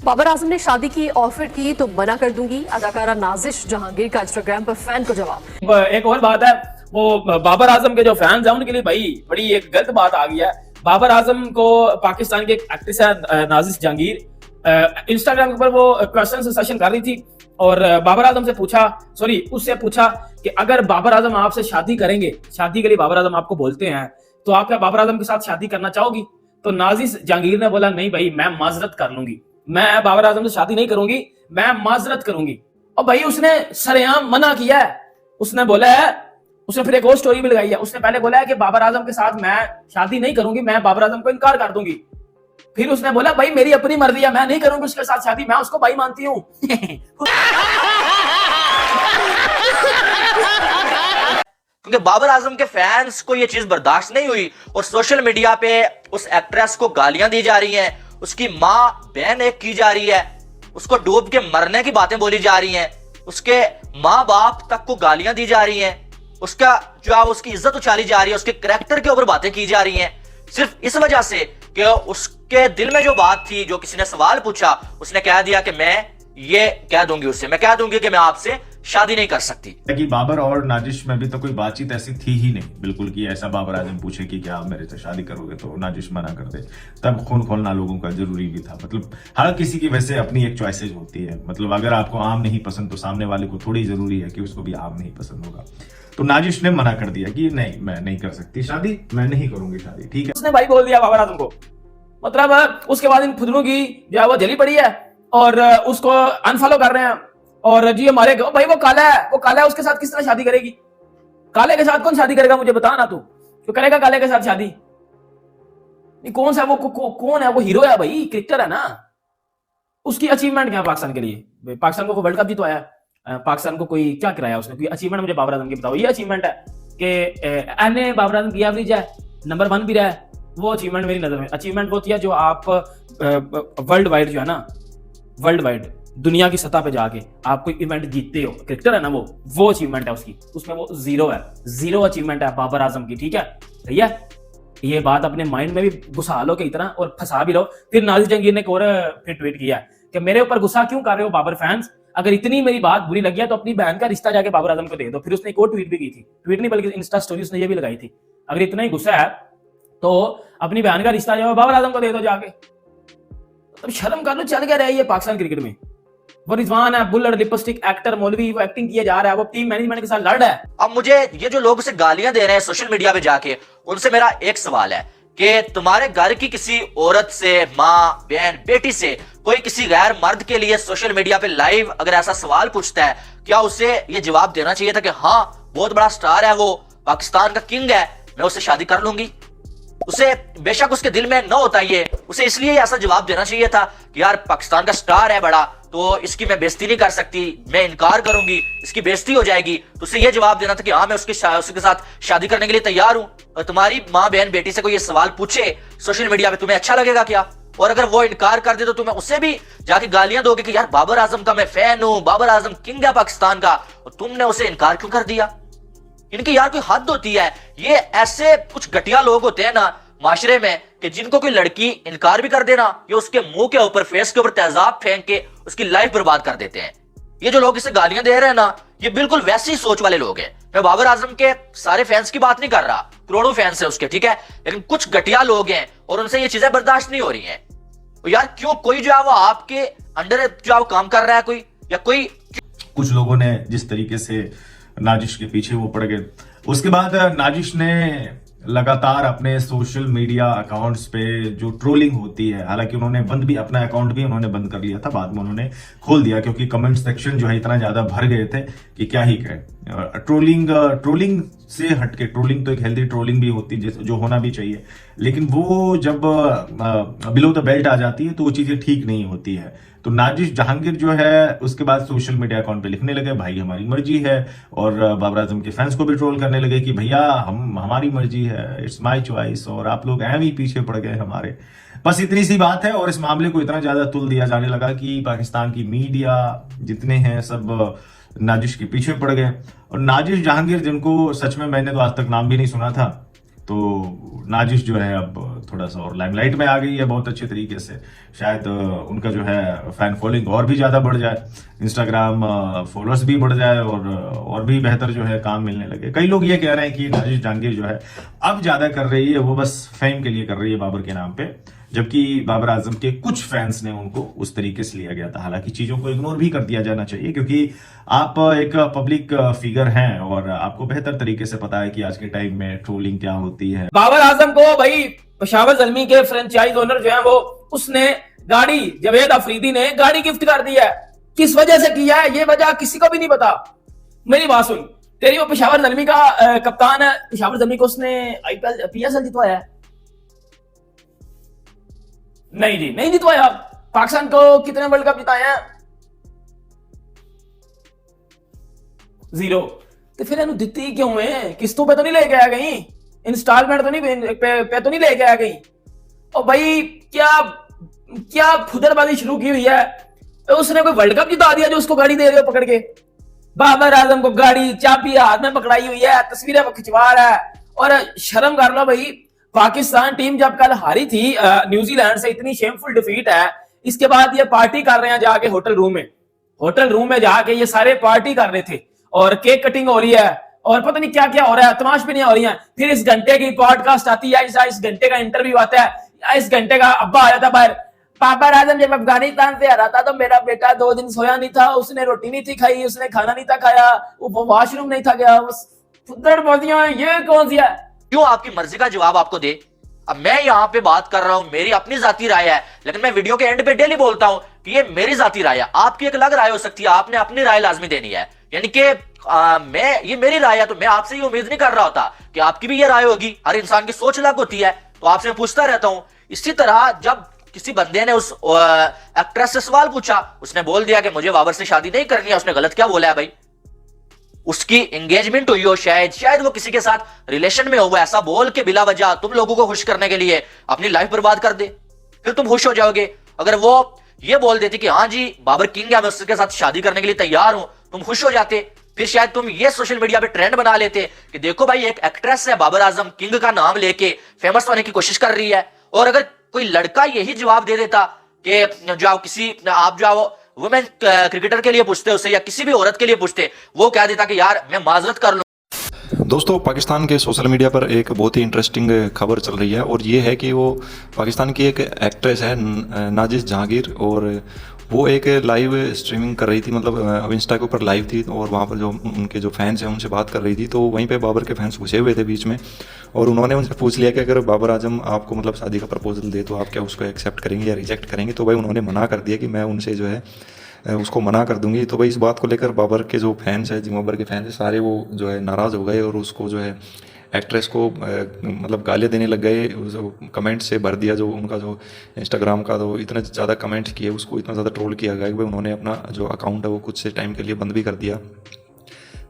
बाबर आजम ने शादी की ऑफर की तो मना कर दूंगी, अदाकारा नाजिश जहांगीर का इंस्टाग्राम पर फैन को जवाब। एक और बात है, वो बाबर आजम के जो फैंस हैं उनके लिए भाई बड़ी एक गलत बात आ गई है। बाबर आजम को पाकिस्तान की एक एक्ट्रेस है नाजिश जहांगीर, इंस्टाग्राम पर वो क्वेश्चन सेशन कर रही थी और बाबर आजम से उससे पूछा कि अगर बाबर आजम आपसे शादी करेंगे, शादी के लिए बाबर आजम आपको बोलते हैं, तो आप क्या बाबर आजम के साथ शादी करना चाहोगी? तो नाजिश जहांगीर ने बोला नहीं भाई, मैं माजरत कर लूंगी, मैं बाबर आजम से शादी नहीं करूंगी, मैं माजरत करूंगी। और भाई उसने सरेआम मना किया है। उसने बोला है, उसने फिर एक और स्टोरी भी लगाई है। उसने पहले बोला है कि बाबर आजम के साथ मैं शादी नहीं करूंगी, मैं बाबर आजम को इनकार कर दूंगी। फिर उसने बोला भाई मेरी अपनी मर्जी है, मैं नहीं करूंगी उसके साथ शादी, मैं उसको भाई मानती हूँ। क्योंकि बाबर आजम के फैंस को यह चीज बर्दाश्त नहीं हुई और सोशल मीडिया पे उस एक्ट्रेस को गालियां दी जा रही हैं, उसकी मां बहन एक की जा रही है, उसको डूब के मरने की बातें बोली जा रही हैं, उसके माँ बाप तक को गालियां दी जा रही हैं, उसका जो उसकी इज्जत उछाली जा रही है, उसके करैक्टर के ऊपर बातें की जा रही हैं, सिर्फ इस वजह से कि उसके दिल में जो बात थी, जो किसी ने सवाल पूछा, उसने कह दिया कि मैं ये कह दूंगी, उससे मैं कह दूंगी कि मैं आपसे शादी नहीं कर सकती। कि बाबर और नाजिश में भी तो कोई बातचीत ऐसी थी ही नहीं बिल्कुल, कि ऐसा बाबर आजम पूछे कि क्या आप मेरे से शादी करोगे, तो नाजिश मना कर दे। तब खून खोलना लोगों का जरूरी भी था। मतलब हर किसी की वैसे अपनी एक चॉइसेस होती है। मतलब अगर आपको आम नहीं पसंद तो सामने वाले को थोड़ी जरूरी है कि उसको भी आम नहीं पसंद होगा। तो नाजिश ने मना कर दिया कि नहीं, मैं नहीं कर सकती शादी, मैं नहीं करूंगी शादी। ठीक है, उसने भाई बोल दिया बाबर आजम को। मतलब उसके बाद इन खुदनों की जो है वो जली पड़ी है और उसको अनफॉलो कर रहे हैं। और जी हमारे भाई वो काला है, उसके साथ किस तरह शादी करेगी? काले के साथ कौन शादी करेगा? मुझे बता ना, तू तो करेगा काले के साथ शादी? नहीं, कौन सा वो कौन है? वो हीरो है भाई, क्रिकेटर है ना। उसकी अचीवमेंट क्या है पाकिस्तान के लिए? पाकिस्तान को वर्ल्ड कप जितवाया, पाकिस्तान को कोई क्या कराया उसने? कोई अचीवमेंट मुझे बाबर आजम की बताओ। ये अचीवमेंट है कि एने बाबर आजम की एवरेज है, नंबर 1 भी रहा है। वो अचीवमेंट मेरी नजर में अचीवमेंट वो थी जो आप वर्ल्ड वाइड जो है ना, वर्ल्ड वाइड दुनिया की सतह पे जाके आप कोई इवेंट जीतते हो, क्रिकेटर है ना वो अचीवमेंट है उसकी। उसमें वो जीरो अचीवमेंट है बाबर आजम की। ठीक है, सही है। ये बात अपने माइंड में भी घुसा लो कई तरह और फंसा भी लो। फिर नाजिश जहांगीर ने एक और फिर ट्वीट किया कि मेरे ऊपर गुस्सा क्यों कर रहे हो बाबर फैंस? अगर इतनी मेरी बात बुरी लगी है तो अपनी बहन का रिश्ता जाके बाबर आजम को दे दो। फिर उसने एक और ट्वीट भी की थी, ट्वीट नहीं बल्कि इंस्टा स्टोरी उसने ये भी लगाई थी, अगर इतना ही गुस्सा है तो अपनी बहन का रिश्ता जो है बाबर आजम को दे दो जाके। अब शर्म कर लो, चल क्या रहा है ये पाकिस्तान क्रिकेट में? वो रिजवान है, बुल्लर, लिपस्टिक एक्टर, मौलवी, वो एक्टिंग किए जा रहा है, वो टीम मैनेजमेंट के साथ लड़ रहा है। अब मुझे ये जो लोग उसे गालियां दे रहे हैं सोशल मीडिया पे जाके, उनसे मेरा एक सवाल है कि तुम्हारे घर की किसी औरत से, माँ, बहन, बेटी से कोई किसी गैर मर्द के लिए सोशल मीडिया पे लाइव अगर ऐसा सवाल पूछता है, क्या उसे ये जवाब देना चाहिए था कि हाँ बहुत बड़ा स्टार है, वो पाकिस्तान का किंग है, मैं उससे शादी कर लूंगी? उसे बेशक उसके दिल में न होता ये, उसे इसलिए ऐसा जवाब देना चाहिए था कि यार पाकिस्तान का स्टार है बड़ा, तो इसकी मैं बेइज्जती नहीं कर सकती, मैं इनकार करूंगी इसकी बेइज्जती हो जाएगी। तो उसे ये जवाब देना था कि हाँ मैं उसके साथ शादी करने के लिए तैयार हूं। और तुम्हारी माँ, बहन, बेटी से कोई ये सवाल पूछे सोशल मीडिया पे, तुम्हें अच्छा लगेगा क्या? और अगर वो इनकार कर दे तो तुम्हें उससे भी जाके गालियां दोगे कि यार बाबर आजम का मैं फैन हूं, बाबर आजम किंग है पाकिस्तान का, और तुमने उसे इनकार क्यों कर दिया? इनकी यार कोई हद होती है। ये ऐसे कुछ घटिया लोग होते हैं ना माशरे में कि जिनको कोई लड़की इनकार भी कर देना, ये उसके मुंह के ऊपर, फेस के ऊपर तेजाब फेंक के उसकी लाइफ बर्बाद कर देते हैं। ये जो लोग इसे गालियां दे रहे हैं ना, ये बिल्कुल वैसी सोच वाले लोग हैं। मैं बाबर आजम के सारे फैंस की बात नहीं कर रहा, करोड़ों फैंस है उसके, ठीक है, लेकिन कुछ घटिया लोग हैं और उनसे ये चीजें बर्दाश्त नहीं हो रही हैं। तो यार क्यों कोई जो है वो आपके अंडर जो है वो काम कर रहा है, कोई या कोई कुछ लोगों ने जिस तरीके से नाजिश के पीछे वो पड़ गए, उसके बाद नाजिश ने लगातार अपने सोशल मीडिया अकाउंट्स पे जो ट्रोलिंग होती है, हालांकि उन्होंने अपना अकाउंट भी उन्होंने बंद कर लिया था, बाद में उन्होंने खोल दिया क्योंकि कमेंट सेक्शन जो है इतना ज्यादा भर गए थे कि क्या ही कहें। ट्रोलिंग से हटके, ट्रोलिंग तो एक हेल्दी ट्रोलिंग भी होती है जो होना भी चाहिए, लेकिन वो जब बिलो द बेल्ट आ जाती है तो वो चीजें ठीक नहीं होती है। तो नाजिश जहांगीर जो है उसके बाद सोशल मीडिया अकाउंट पे लिखने लगे भाई हमारी मर्जी है, और बाबर आजम के फैंस को भी ट्रोल करने लगे कि भैया हमारी मर्जी है, इट्स माय चॉइस, और आप लोग ऐਵੇਂ ही पीछे पड़ गए हमारे। बस इतनी सी बात है। और इस मामले को इतना ज्यादा तुल दिया जाने लगा कि पाकिस्तान की मीडिया जितने हैं सब नाजिश के पीछे पड़ गए। और नाजिश जहांगीर, जिनको सच में मैंने तो आज तक नाम भी नहीं सुना था, तो नाजिश जो है अब थोड़ा सा और लाइमलाइट में आ गई है बहुत अच्छे तरीके से। शायद उनका जो है फैन फॉलोइंग और भी ज़्यादा बढ़ जाए, इंस्टाग्राम फॉलोअर्स भी बढ़ जाए और भी बेहतर जो है काम मिलने लगे। कई लोग ये कह रहे हैं कि नाजिश जहांगीर जो है अब ज़्यादा कर रही है, वो बस फेम के लिए कर रही है बाबर के नाम पे, जबकि बाबर आजम के कुछ फैंस ने उनको उस तरीके से लिया गया था। हालांकि चीजों को इग्नोर भी कर दिया जाना चाहिए, क्योंकि आप एक पब्लिक फिगर हैं और आपको बेहतर तरीके से पता है कि आज के टाइम में ट्रोलिंग क्या होती है। बाबर आजम को भाई पेशावर ज़ल्मी के फ्रेंचाइज ओनर जो है वो, उसने गाड़ी, जावेद अफरीदी ने गाड़ी गिफ्ट कर दी है। किस वजह से किया है ये वजह किसी को भी नहीं पता। मेरी बात सुन, तेरी वो पेशावर ज़ल्मी का कप्तान है, पेशावर ज़ल्मी को उसने IPL PSL जितवाया है? नहीं जी, नहीं जितवाया। पाकिस्तान को कितने वर्ल्ड कप जिताए हैं? 0। तो फिर इन्होंने दित्ती क्यों है? किस्तों पे तो नहीं लेके आ गई, इंस्टॉलमेंट तो नहीं पे तो नहीं लेके आ गई। और भाई क्या फुदरबाजी शुरू की हुई है। तो उसने कोई वर्ल्ड कप जिता दिया जो उसको गाड़ी दे रहे हो पकड़ के। बाबर आजम को गाड़ी चाबी हाथ में पकड़ाई हुई है, तस्वीरें वो खिंचवा रहा है। और शर्म कर लो भाई, पाकिस्तान टीम जब कल हारी थी न्यूजीलैंड से, इतनी शेमफुल डिफीट है, इसके बाद ये पार्टी कर रहे हैं जाके होटल रूम में जाके ये सारे पार्टी कर रहे थे और केक कटिंग हो रही है और पता नहीं क्या क्या हो रहा है, तमाश भी नहीं हो रही है। फिर इस घंटे की पॉडकास्ट आती है, इस घंटे का इंटरव्यू आता है, इस घंटे का अब्बा आ जाता है बाहर। बाबर आजम जब अफगानिस्तान से हरा था तो मेरा बेटा 2 दिन सोया नहीं था, उसने रोटी नहीं थी खाई, उसने खाना नहीं था खाया, वो वॉशरूम नहीं था गया। ये कौन सी है? क्यों आपकी मर्जी का जवाब आपको दे? अब मैं यहाँ पे बात कर रहा हूं, मेरी अपनी जाती राय है, लेकिन मैं वीडियो के एंड पे डेली बोलता हूं कि ये मेरी जाती राय है, आपकी एक अलग राय हो सकती है, आपने अपनी राय लाजमी देनी है। यानी कि ये मेरी राय है तो मैं आपसे ये उम्मीद नहीं कर रहा होता कि आपकी भी ये राय होगी। हर इंसान की सोच अलग होती है, तो आपसे पूछता रहता हूं। इसी तरह जब किसी बंदे ने उस एक्ट्रेस से सवाल पूछा, उसने बोल दिया कि मुझे बाबर से शादी नहीं करनी है, उसने गलत क्या बोला है भाई? उसकी एंगेजमेंट हुई हो, शायद वो किसी के साथ रिलेशन में हो, ऐसा बोल के बिला वजह तुम लोगों को खुश करने के लिए अपनी लाइफ बर्बाद कर दे, फिर तुम खुश हो जाओगे। अगर वो ये बोल देती कि हाँ जी बाबर किंग है, मैं उसके साथ शादी करने के लिए तैयार हूं, तुम खुश हो जाते। फिर शायद तुम ये सोशल मीडिया पे ट्रेंड बना लेते कि देखो भाई एक एक्ट्रेस है बाबर आजम किंग का नाम लेके फेमस होने की कोशिश कर रही है। और अगर कोई लड़का यही जवाब दे देता कि आप जाओ वुमेन क्रिकेटर के लिए पूछते उसे, या किसी भी औरत के लिए पूछते, वो कह देता कि यार मैं माजरत कर लूं। दोस्तों, पाकिस्तान के सोशल मीडिया पर एक बहुत ही इंटरेस्टिंग खबर चल रही है और ये है कि वो पाकिस्तान की एक एक्ट्रेस है नाजिश जहांगीर, और वो एक लाइव स्ट्रीमिंग कर रही थी, मतलब अब इंस्टा के ऊपर लाइव थी और वहाँ पर जो उनके जो फैंस हैं उनसे बात कर रही थी। तो वहीं पे बाबर के फैंस घुसे हुए थे बीच में और उन्होंने उनसे पूछ लिया कि अगर बाबर आजम आपको मतलब शादी का प्रपोजल दे तो आप क्या उसको एक्सेप्ट करेंगे या रिजेक्ट करेंगे? तो भाई उन्होंने मना कर दिया कि मैं उनसे जो है उसको मना कर दूंगी। तो भाई इस बात को लेकर बाबर के जो फैंस हैं, बाबर के फैंस हैं सारे, वो जो है नाराज़ हो गए और उसको जो है एक्ट्रेस को मतलब गालियाँ देने लग गए। जो कमेंट से भर दिया, जो उनका जो इंस्टाग्राम का तो इतने ज़्यादा कमेंट्स किए, उसको इतना ज़्यादा ट्रोल किया गया कि भाई उन्होंने अपना जो अकाउंट है वो कुछ से टाइम के लिए बंद भी कर दिया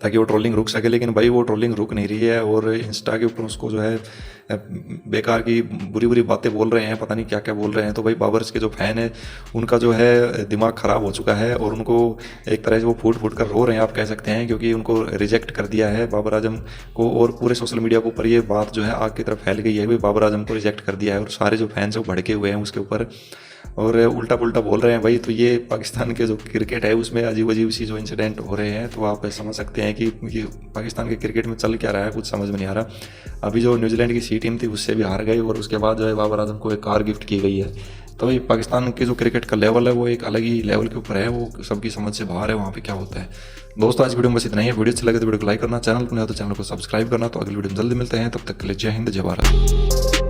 ताकि वो ट्रोलिंग रुक सके। लेकिन भाई वो ट्रोलिंग रुक नहीं रही है और इंस्टा के ऊपर उसको जो है बेकार की बुरी बुरी बातें बोल रहे हैं, पता नहीं क्या क्या बोल रहे हैं। तो भाई बाबर के जो फैन है उनका जो है दिमाग ख़राब हो चुका है और उनको एक तरह से वो फूट फूट कर रो रहे हैं आप कह सकते हैं, क्योंकि उनको रिजेक्ट कर दिया है बाबर आजम को। और पूरे सोशल मीडिया के ऊपर ये बात जो है आग की तरफ फैल गई है, भाई बाबर आजम को रिजेक्ट कर दिया है और सारे जो फैंस हैं वो भड़के हुए हैं उसके ऊपर और उल्टा पुल्टा बोल रहे हैं भाई। तो ये पाकिस्तान के जो क्रिकेट है उसमें अजीब अजीब सी जो इंसिडेंट हो रहे हैं, तो आप समझ सकते हैं कि ये पाकिस्तान के क्रिकेट में चल क्या रहा है, कुछ समझ में नहीं आ रहा। अभी जो न्यूजीलैंड की सी टीम थी उससे भी हार गई और उसके बाद जो है बाबर आजम को एक कार गिफ्ट की गई है। तो ये पाकिस्तान के जो क्रिकेट का लेवल है वो एक अलग ही लेवल के ऊपर है, वो सबकी समझ से बाहर है वहाँ पे क्या होता है। दोस्तों आज वीडियो में बस इतना ही है। वीडियो अच्छी लगे तो वीडियो को लाइक करना, चैनल को नहीं हो तो चैनल को सब्सक्राइब करना। तो अगली वीडियो में जल्दी मिलते हैं, तब तक के लिए जय हिंद जय भारत।